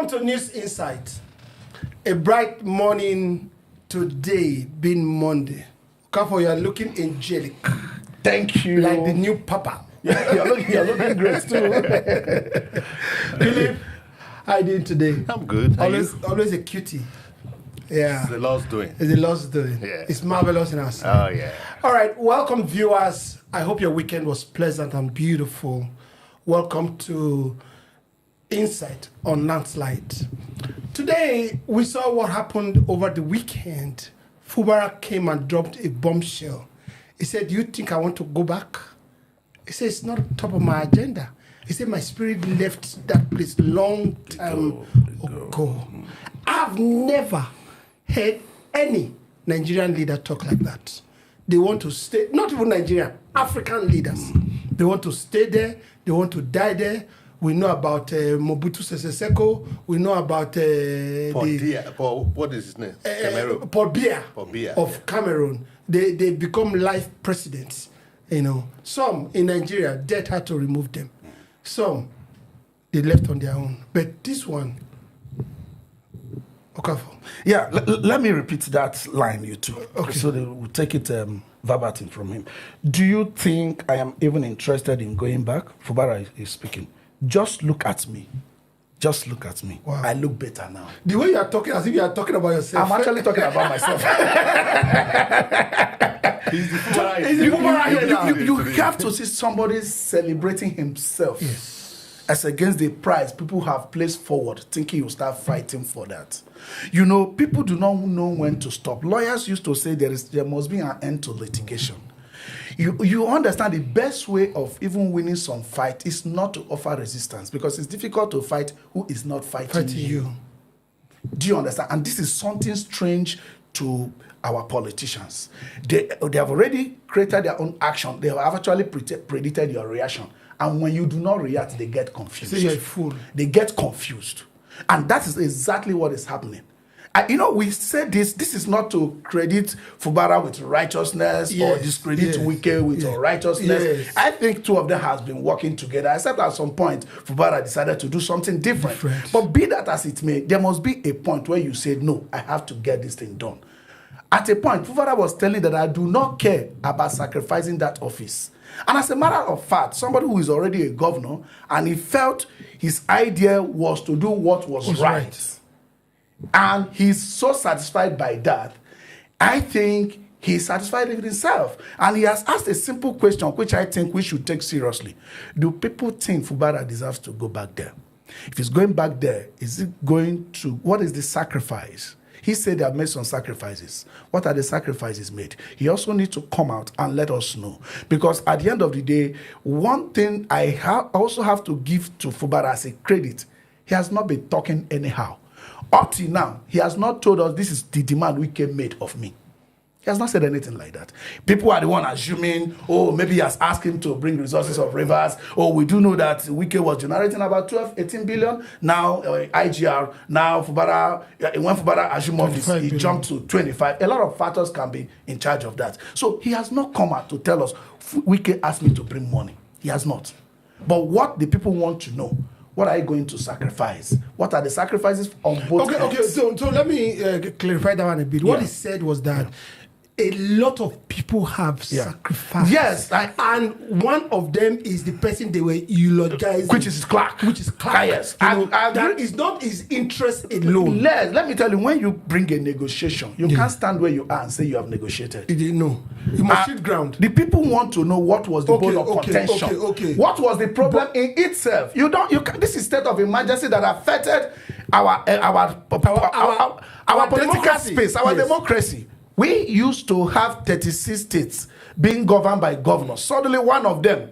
Welcome to News Insight. A bright morning today, being Monday. Kafo, you are looking angelic. Thank you. Like the new Papa. You're looking great too. Philip, how are you doing today? I'm good. Always a cutie. Yeah. It's the Lord's doing. It's the Lord's doing. Yeah. It's marvelous in our sight. Oh, yeah. All right. Welcome, viewers. I hope your weekend was pleasant and beautiful. Welcome to Insight on Landslide. Today, we saw what happened over the weekend. Fubara came and dropped a bombshell. He said, "Do you think I want to go back?" He said, "It's not top of my agenda." He said, "My spirit left that place long time ago." I've never heard any Nigerian leader talk like that. They want to stay, not even Nigerian, African leaders. They want to stay there. They want to die there. We know about Mobutu Sese Seko. We know about what is his name? Cameroon. Paul Biya Biya, of Cameroon. They become life presidents. You know, some in Nigeria, death had to remove them. Some they left on their own. But this one, Okafor. Yeah, let me repeat that line, you two. Okay. So we'll take it verbatim from him. Do you think I am even interested in going back? Fubara is speaking. Just look at me. Just look at me. Wow. I look better now. The way you are talking, as if you are talking about yourself. I'm actually talking about myself. He's the Fubara. You have to see somebody celebrating himself. Yes. As against the prize people have placed forward, thinking you start fighting for that. You know, people do not know when to stop. Lawyers used to say there must be an end to litigation. You understand the best way of even winning some fight is not to offer resistance, because it's difficult to fight who is not fighting you. Do you understand? And this is something strange to our politicians. They have already created their own action. They have actually predicted your reaction. And when you do not react, they get confused. So you're a fool. They get confused. And that is exactly what is happening. We said this is not to credit Fubara with righteousness, or discredit Wike with righteousness. Yes. I think two of them has been working together, except at some point Fubara decided to do something different. But be that as it may, there must be a point where you say, no, I have to get this thing done. At a point, Fubara was telling that I do not care about sacrificing that office. And as a matter of fact, somebody who is already a governor, and he felt his idea was to do what was right. And he's so satisfied by that, I think he's satisfied with himself. And he has asked a simple question, which I think we should take seriously. Do people think Fubara deserves to go back there? If he's going back there, is it going to, what is the sacrifice? He said they have made some sacrifices. What are the sacrifices made? He also needs to come out and let us know. Because at the end of the day, one thing I also have to give to Fubara as a credit, he has not been talking anyhow. Up till now, he has not told us this is the demand Wike made of me. He has not said anything like that. People are the one assuming, maybe he has asked him to bring resources of rivers. We do know that Wike was generating about 18 billion. Now, IGR, now Fubara, when Fubara assumed he jumped to 25. A lot of factors can be in charge of that. So he has not come out to tell us, Wike asked me to bring money. He has not. But what the people want to know, what are you going to sacrifice? What are the sacrifices on both ends? Okay. So let me clarify that one a bit. What he said was that a lot of people have sacrificed. Yes. And one of them is the person they were eulogizing. Which is Clark. Yes. And that is not his interest alone. Let me tell you, when you bring a negotiation, you can't stand where you are and say you have negotiated. No. You must shift ground. The people want to know what was the bone of contention. Okay. What was the problem in itself? This is state of emergency that affected our political space, our democracy. We used to have 36 states being governed by governors. Suddenly, one of them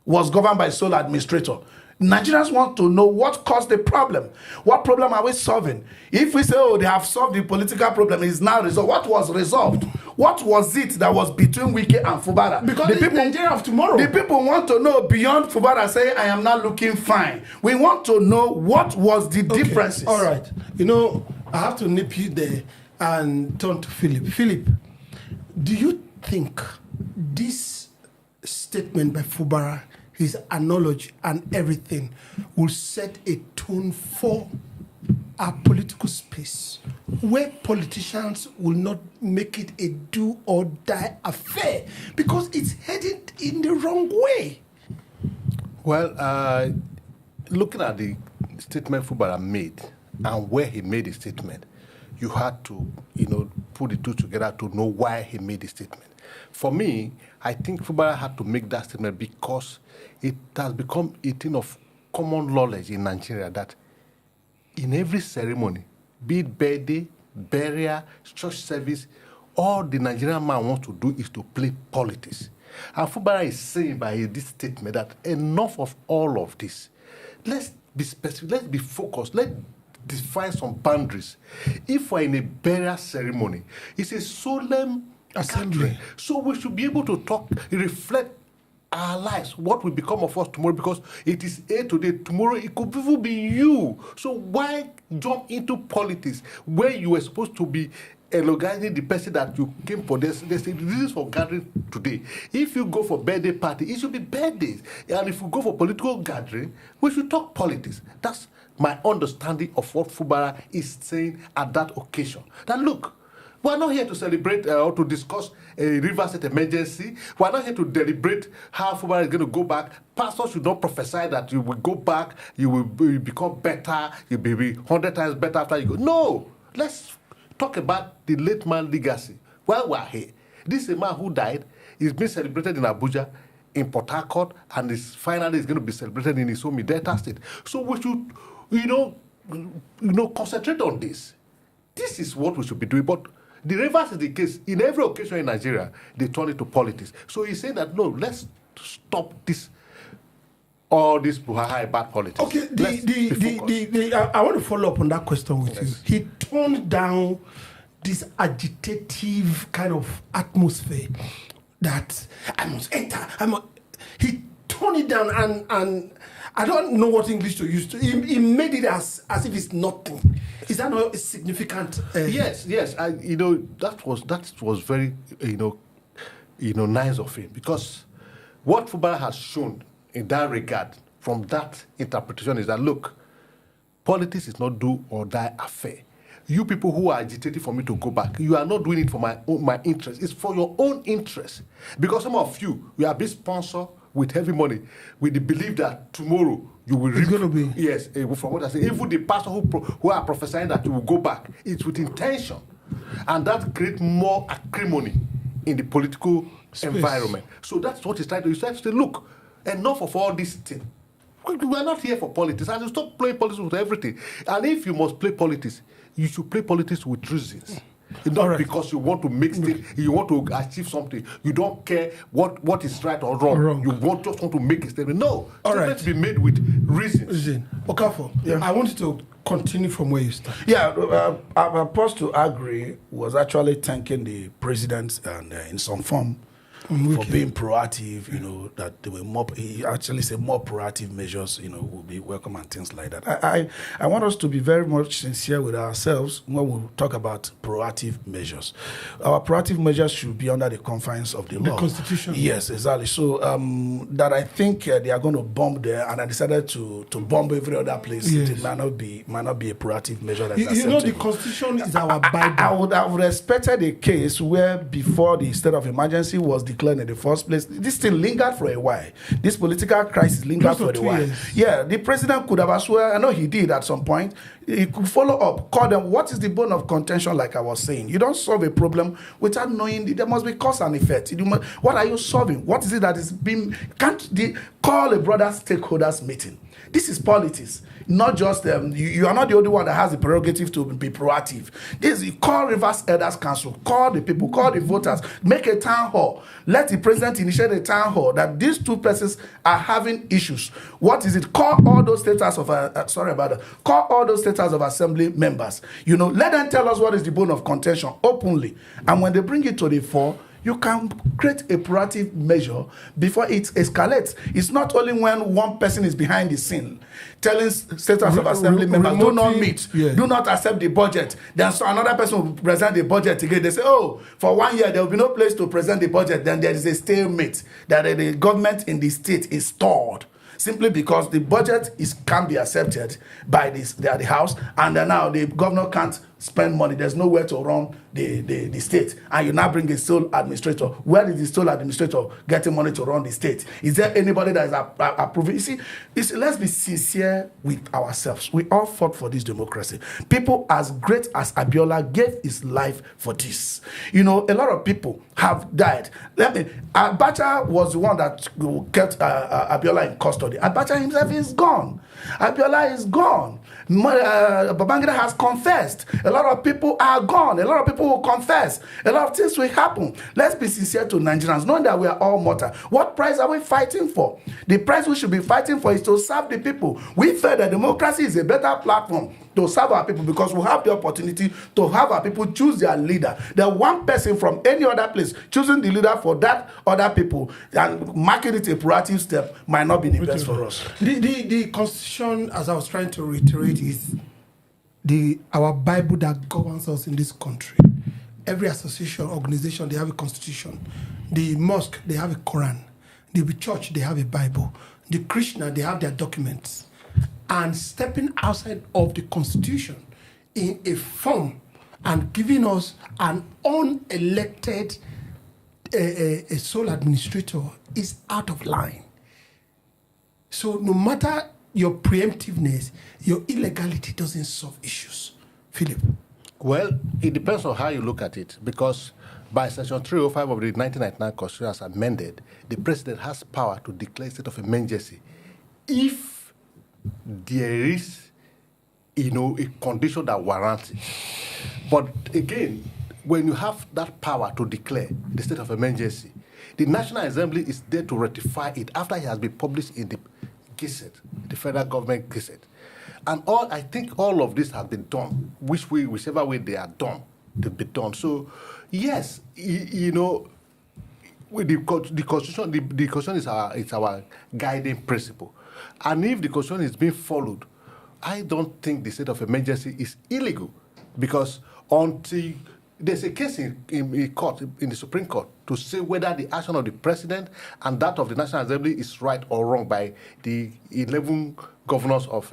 was governed by sole administrator. Nigerians want to know what caused the problem. What problem are we solving? If we say, they have solved the political problem, it is now resolved. What was resolved? What was it that was between Wike and Fubara? Because the people, Nigeria of tomorrow. The people want to know beyond Fubara saying, I am not looking fine. We want to know what was the differences. All right. I have to nip you there and turn to Philip. Philip, do you think this statement by Fubara, his analogy and everything, will set a tone for a political space where politicians will not make it a do or die affair because it's headed in the wrong way? Well, looking at the statement Fubara made and where he made the statement, you had to, put the two together to know why he made the statement. For me, I think Fubara had to make that statement because it has become a thing of common knowledge in Nigeria that in every ceremony, be it birthday, burial, church service, all the Nigerian man wants to do is to play politics. And Fubara is saying by this statement that enough of all of this. Let's be specific, let's be focused, let's define some boundaries. If we're in a burial ceremony, it's a solemn assembly. So we should be able to talk, reflect our lives, what will become of us tomorrow, because it is A today, tomorrow it could even be you. So why jump into politics where you were supposed to be eulogizing the person that you came for? There's a reason for gathering today. If you go for birthday party, it should be birthdays. And if you go for political gathering, we should talk politics. That's my understanding of what Fubara is saying at that occasion. That look, we're not here to celebrate or to discuss a River State emergency. We're not here to deliberate how Fubara is going to go back. Pastors should not prophesy that you will go back, you will become better, you'll be 100 times better after you go. No, let's talk about the late man legacy. While we're here, this is a man who died. He's been celebrated in Abuja, in Port Harcourt, and is finally is going to be celebrated in his home in Delta State. So we should, concentrate on this. This is what we should be doing. But the reverse is the case. In every occasion in Nigeria, they turn it to politics. So he's saying that, no, let's stop this, all this bad politics. Okay, I want to follow up on that question with you. He toned down this agitative kind of atmosphere that I must enter. He toned it down, and I don't know what English to use. He made it as if it's nothing. Is that not a significant? Yes. That was very nice of him, because what Fubara has shown in that regard from that interpretation is that, look, politics is not do or die affair. You people who are agitating for me to go back, you are not doing it for my interest. It's for your own interest. Because some of you are being sponsored with heavy money, with the belief that tomorrow you will it's going to be. Yes, from what I say, even the pastor who are prophesying that you will go back, it's with intention. And that creates more acrimony in the political environment. So that's what he's trying to do. He's trying to say, look, enough of all this thing. We are not here for politics. And you stop playing politics with everything. And if you must play politics, you should play politics with reasons. Not because you want to make statement, you want to achieve something. You don't care what is right or wrong. You just want to make a statement. No, statements be made with reasons. Okafor, I want you to continue from where you start. Yeah, I'm supposed to agree was actually thanking the president and in some form for being proactive, that there were more, he actually said more proactive measures, will be welcome and things like that. I want us to be very much sincere with ourselves when we talk about proactive measures. Our proactive measures should be under the confines of the law. The Constitution. Yes, exactly. So that I think they are going to bomb there, and I decided to bomb every other place. Yes. It might not be a proactive measure. The Constitution is our Bible. I would have respected a case where before the state of emergency was declared in the first place, this thing lingered for a while. This political crisis lingered for a while. Years. Yeah, the president could have as well, I know he did at some point, he could follow up, call them, what is the bone of contention, like I was saying? You don't solve a problem without knowing there must be cause and effect. What are you solving? What is it that is being, call a brother stakeholders meeting. This is politics, not just you are not the only one that has the prerogative to be proactive. You call Rivers Elders Council, call the people, call the voters, make a town hall. Let the president initiate a town hall that these two persons are having issues. What is it? Call all those status of call all those status of assembly members. Let them tell us what is the bone of contention openly, and when they bring it to the fore, you can create a proactive measure before it escalates. It's not only when one person is behind the scene telling status of assembly members, do not meet, do not accept the budget. Then so another person will present the budget again. They say, for 1 year, there will be no place to present the budget. Then there is a stalemate that the government in the state is stalled. simply because the budget can't be accepted by the House, and then now the governor can't spend money. There's nowhere to run the state, and you now bring a sole administrator. Where is the sole administrator getting money to run the state? Is there anybody that is approving? You see, let's be sincere with ourselves. We all fought for this democracy. People as great as Abiola gave his life for this. A lot of people have died. Abacha was the one that kept Abiola in custody. Abacha himself is gone. Abiola is gone. Babangida has confessed. A lot of people are gone. A lot of people will confess. A lot of things will happen. Let's be sincere to Nigerians, knowing that we are all mortal. What price are we fighting for? The price we should be fighting for is to serve the people. We feel that democracy is a better platform to serve our people, because we have the opportunity to have our people choose their leader. The one person from any other place choosing the leader for that other people and making it a proactive step might not be the best for us. The Constitution, as I was trying to reiterate, is our Bible that governs us in this country. Every association, organization, they have a constitution. The mosque, they have a Quran. The church, they have a Bible. The Krishna, they have their documents. And stepping outside of the constitution in a form and giving us an unelected a sole administrator is out of line. So no matter your preemptiveness, your illegality doesn't solve issues. Philip. Well, it depends on how you look at it, because by Section 305 of the 1999 Constitution as amended, the president has power to declare a state of emergency if there is, a condition that warrants it. But again, when you have that power to declare the state of emergency, the National Assembly is there to ratify it after it has been published in the Gazette, the federal government Gazette. And I think all of this has been done, whichever way they are done, they've been done. So, yes, with the Constitution, the Constitution is our guiding principle. And if the Constitution is being followed, I don't think the state of emergency is illegal, because until there's a case in court, in the Supreme Court, to say whether the action of the president and that of the National Assembly is right or wrong by the 11 governors of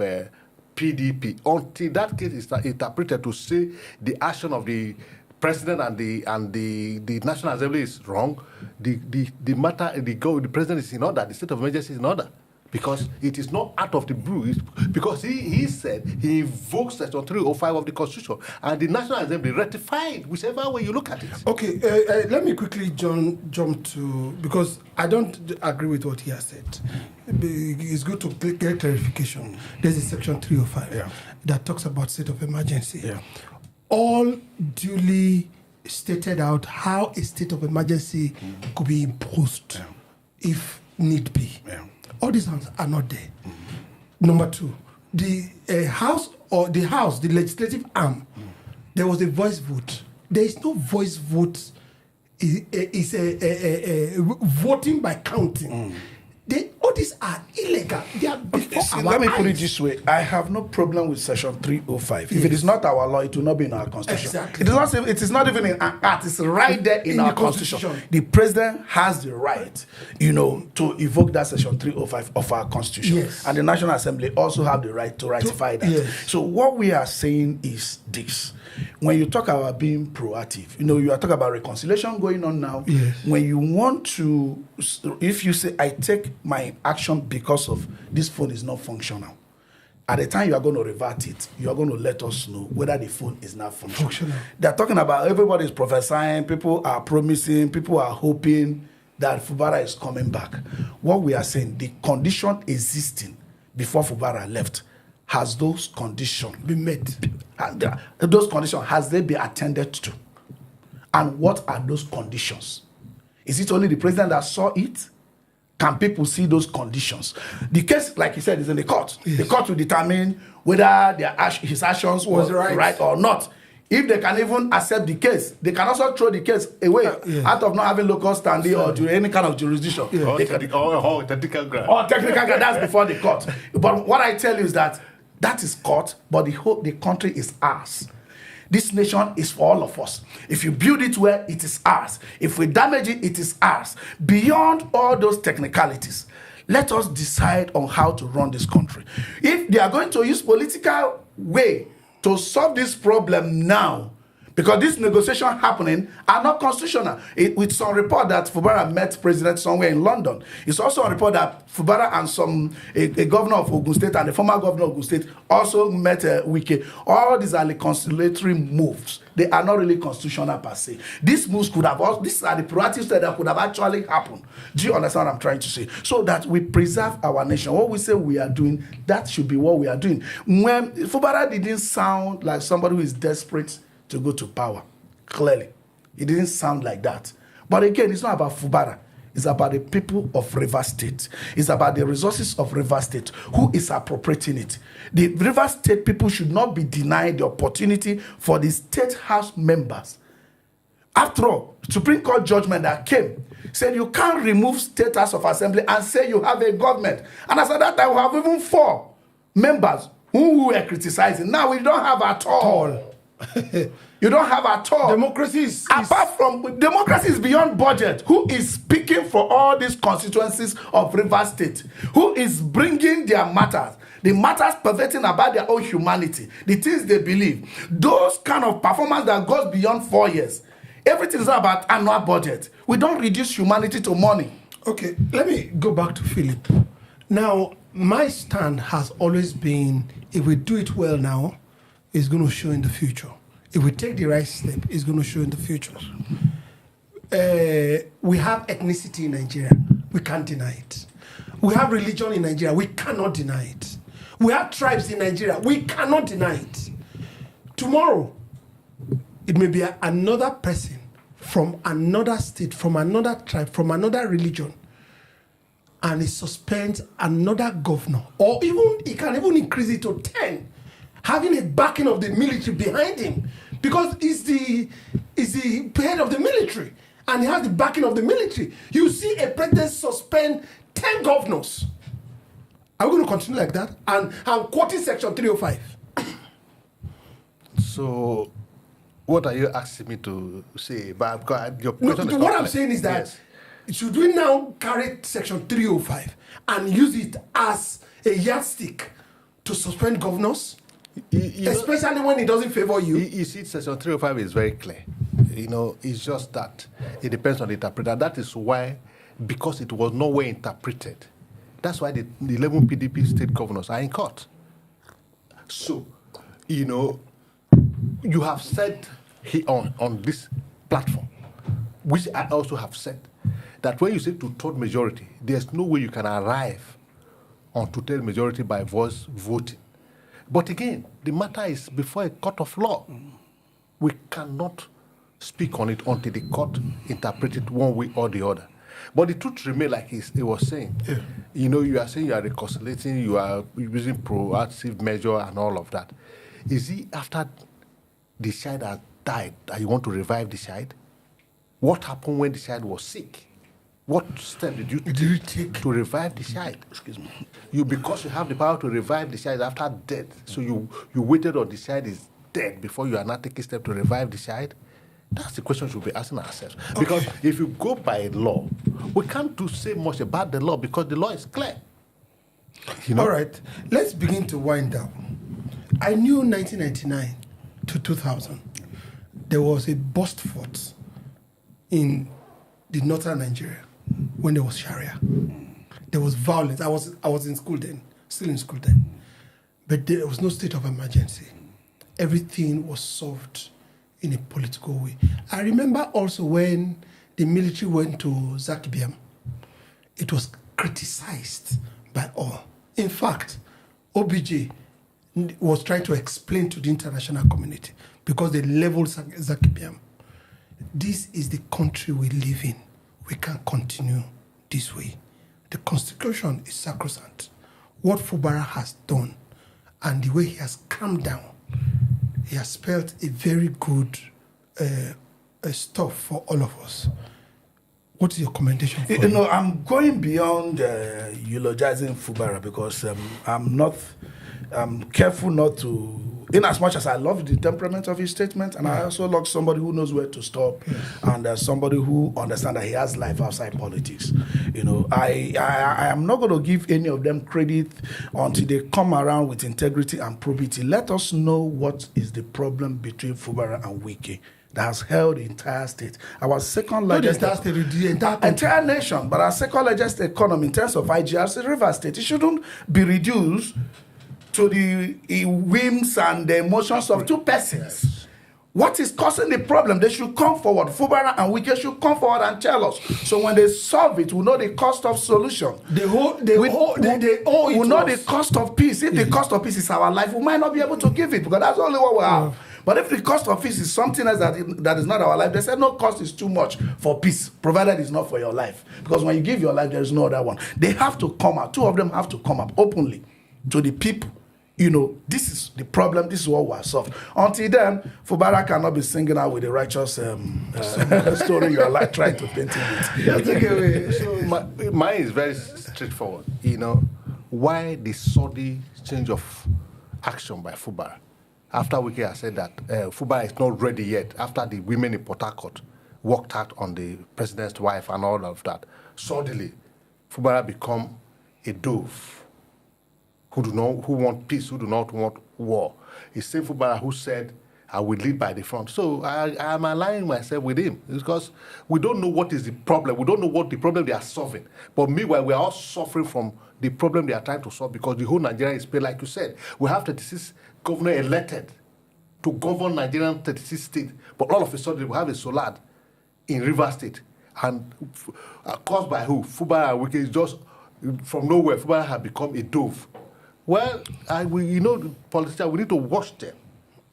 PDP. Until that case is interpreted to say the action of the president and the National Assembly is wrong, the president is in order, the state of emergency is in order. Because it is not out of the blue. Because he said he invokes Section 305 of the Constitution, and the National Assembly ratified, whichever way you look at it. Okay, let me quickly jump to, because I don't agree with what he has said. It's good to get clarification. There's a Section 305 that talks about state of emergency. Yeah. All duly stated out how a state of emergency could be imposed if need be. Yeah. All these things are not there. Mm-hmm. Number two, the the legislative arm, there was a voice vote. There is no voice vote. It's a voting by counting. All these are illegal. They are before our Let me eyes. put it this way. I have no problem with Section 305. If it is not our law, it will not be in our Constitution. Exactly. It is not even in an act. It's right there in our Constitution. The president has the right, to evoke that Section 305 of our Constitution. Yes. And the National Assembly also have the right to ratify that. Yes. So what we are saying is this. When you talk about being proactive, you are talking about reconciliation going on now. Yes. When you want to, if you say, I take my action because of this phone is not functional, at the time you are going to revert it, you are going to let us know whether the phone is not functional. They're talking about everybody is prophesying, people are promising, people are hoping that Fubara is coming back. What we are saying, the condition existing before Fubara left, has those conditions been met? Those conditions, has they been attended to? And what are those conditions? Is it only the president that saw it? Can people see those conditions? The case, like he said, is in the court. Yes. The court will determine whether his actions was right or not. If they can even accept the case, they can also throw the case away out of not having local standing or any kind of jurisdiction. Yeah. Or technical ground. Or technical ground, that's before the court. But what I tell you is that is court, but the country is ours. This nation is for all of us. If you build it well, it is ours. If we damage it, it is ours. Beyond all those technicalities, Let us decide on how to run this country. If they are going to use political way to solve this problem now, because this negotiation happening are not constitutional. With some report that Fubara met president somewhere in London. It's also a report that Fubara and a governor of Ogun State and the former governor of Ogun State also met Wike. All these are the conciliatory moves. They are not really constitutional per se. These moves could have, these are the proactive steps that could have actually happened. Do you understand what I'm trying to say? So that we preserve our nation. What we say we are doing, that should be what we are doing. When Fubara didn't sound like somebody who is desperate to go to power. Clearly, it didn't sound like that. But again, it's not about Fubara. It's about the people of Rivers State. It's about the resources of Rivers State. Who is appropriating it? The Rivers State people should not be denied the opportunity for the State House members. After all, Supreme Court judgment that came said you can't remove State House of Assembly and say you have a government. And as at that time, we have even 4 members who were criticizing. Now we don't have at all. You don't have at all. Democracy is apart from democracy is beyond budget. Who is speaking for all these constituencies of Rivers State? Who is bringing their matters? The matters perverting about their own humanity, the things they believe. Those kind of performance that goes beyond 4 years. Everything is about annual budget. We don't reduce humanity to money. Okay, let me go back to Philip. Now, my stand has always been, if we do it well now, it's going to show in the future. If we take the right step, it's going to show in the future. We have ethnicity in Nigeria. We can't deny it. We have religion in Nigeria. We cannot deny it. We have tribes in Nigeria. We cannot deny it. Tomorrow, it may be another person from another state, from another tribe, from another religion, and it suspends another governor. Or even, it can even increase it to 10. Having a backing of the military behind him, because he's the head of the military and he has the backing of the military. You see a president suspend 10 governors. Are we going to continue like that? And I'm quoting Section 305. So, what are you asking me to say? But your What I'm saying is that should we now carry Section 305 and use it as a yardstick to suspend governors? Especially when it doesn't favor you. You see, Section 305 is very clear. It's just that it depends on the interpreter. That is why, because it was not well interpreted, that's why the 11 PDP state governors are in court. So, you have said here on this platform, which I also have said, that when you say two-third majority, there's no way you can arrive on two-third majority by voice voting. But again, the matter is before a court of law. We cannot speak on it until the court interprets it one way or the other. But the truth remains, like he was saying. You are saying you are reconciliating, you are using proactive measure and all of that. Is it after the child has died that you want to revive the child? What happened when the child was sick? What step did you take to revive the child? Excuse me. Because you have the power to revive the child after death, so you waited on the child is dead before you are not taking steps to revive the child? That's the question we should be asking ourselves. Okay. Because if you go by law, we can't say much about the law because the law is clear. All right, let's begin to wind down. I knew 1999 to 2000, there was a burst forth in the northern Nigeria when there was Sharia. There was violence. I was in school then, still in school then. But there was no state of emergency. Everything was solved in a political way. I remember also when the military went to Zakibiam, it was criticized by all. In fact, OBJ was trying to explain to the international community because they leveled Zakibiam. This is the country we live in. We can't continue this way. The Constitution is sacrosanct. What Fubara has done and the way he has calmed down, he has spelled a very good stuff for all of us. What is your commendation for him? I'm going beyond eulogizing Fubara because I'm careful not to in as much as I love the temperament of his statement, and I also love somebody who knows where to stop, and somebody who understands that he has life outside politics. You know, I am not going to give any of them credit until they come around with integrity and probity. Let us know what is the problem between Fubara and Wike that has held the entire state. Our second largest... the entire nation, but our second largest economy in terms of IGR is River State. It shouldn't be reduced to the whims and the emotions of two persons. Yes. What is causing the problem? They should come forward. Fubara and Wike should come forward and tell us. So when they solve it, we know the cost of solution. We know the cost of peace. If the cost of peace is our life, we might not be able to give it because that's only what we have. But if the cost of peace is something else that is not our life, they said no cost is too much for peace, provided it's not for your life. Because when you give your life, there is no other one. They have to come out. Two of them have to come up openly to the people. You know, this is the problem. This is what we are solved. Until then, Fubara cannot be singing out with the righteous story you are like trying to paint it with. So mine is very straightforward. You know, why the sudden change of action by Fubara? After Wike has said that Fubara is not ready yet, after the women in Port Harcourt walked out on the president's wife and all of that, suddenly Fubara become a dove who want peace, who do not want war. It's same Fubara who said, I will lead by the front. So I am aligning myself with him because we don't know what is the problem. We don't know what the problem they are solving. But meanwhile, we are all suffering from the problem they are trying to solve because the whole Nigeria is paid, like you said. We have 36 governors elected to govern Nigerian 36 states. But all of a sudden, we have a Solad in River State. And caused by who? Fubara and Wike is just from nowhere. Fubara have become a dove. Well, politicians, we need to watch them.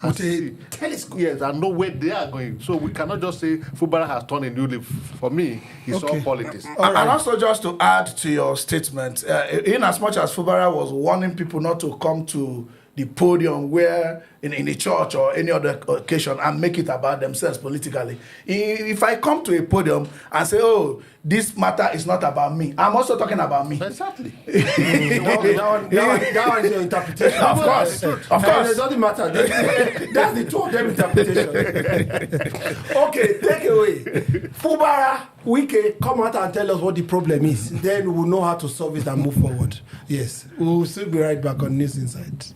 And see, telescope. Yes, and know where they are going. So we cannot just say Fubara has turned a new leaf. For me, it's all politics. All right. And also just to add to your statement, in as much as Fubara was warning people not to come to the podium where in a church or any other occasion and make it about themselves politically. If I come to a podium and say, oh, this matter is not about me, I'm also talking about me. Exactly. That one is your interpretation. Of course. Of course. It doesn't matter. That's the two of them interpretation. Okay, take away. Fubara, Wike, come out and tell us what the problem is. Then we'll know how to solve it and move forward. Yes. We'll still be right back on News Insight.